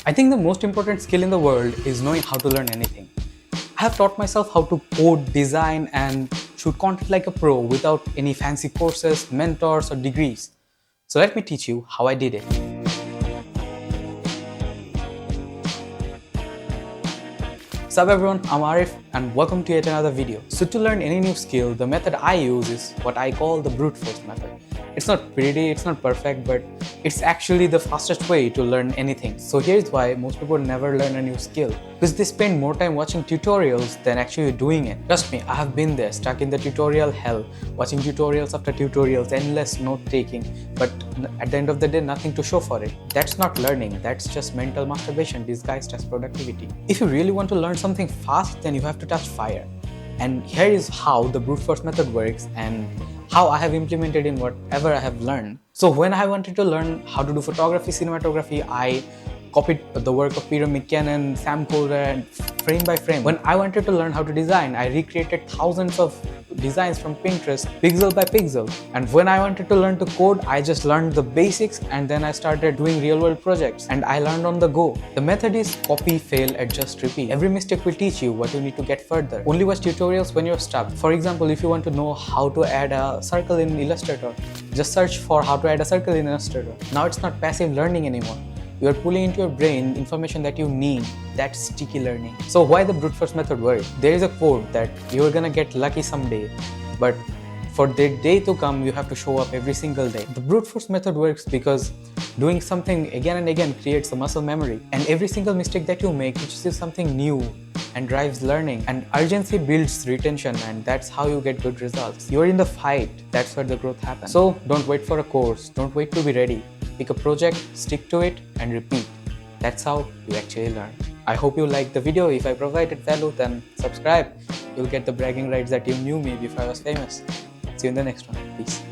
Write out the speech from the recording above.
I think the most important skill in the world is knowing how to learn anything. I have taught myself how to code, design, and shoot content like a pro without any fancy courses, mentors, or degrees. So let me teach you how I did it. What's up everyone, I'm Arif and welcome to yet another video. So to learn any new skill, the method I use is what I call the brute force method. It's not pretty, it's not perfect, but it's actually the fastest way to learn anything. So here's why most people never learn a new skill. Because they spend more time watching tutorials than actually doing it. Trust me, I have been there, stuck in the tutorial hell, watching tutorials after tutorials, endless note taking, but at the end of the day, nothing to show for it. That's not learning, that's just mental masturbation disguised as productivity. If you really want to learn something fast, then you have to touch fire. And here is how the brute force method works and how I have implemented in whatever I have learned. So when I wanted to learn how to do photography, cinematography, I copied the work of Peter McKinnon, Sam Colder, and frame by frame. When I wanted to learn how to design, I recreated thousands of designs from Pinterest, pixel by pixel. And when I wanted to learn to code, I just learned the basics and then I started doing real-world projects and I learned on the go. The method is copy, fail, adjust, repeat. Every mistake will teach you what you need to get further. Only watch tutorials when you're stuck. For example, if you want to know how to add a circle in Illustrator, just search for how to add a circle in Illustrator. Now it's not passive learning anymore. You are pulling into your brain information that you need. That's sticky learning. So why the brute force method works? There is a quote that you're gonna get lucky someday, but for the day to come, you have to show up every single day. The brute force method works because doing something again and again creates a muscle memory, and every single mistake that you make teaches you something new and drives learning, and urgency builds retention, and that's how you get good results. You're in the fight, that's where the growth happens. So don't wait for a course, don't wait to be ready. Pick a project, stick to it, and repeat. That's how you actually learn. I hope you liked the video. If I provided value, then subscribe. You'll get the bragging rights that you knew me before I was famous. See you in the next one. Peace.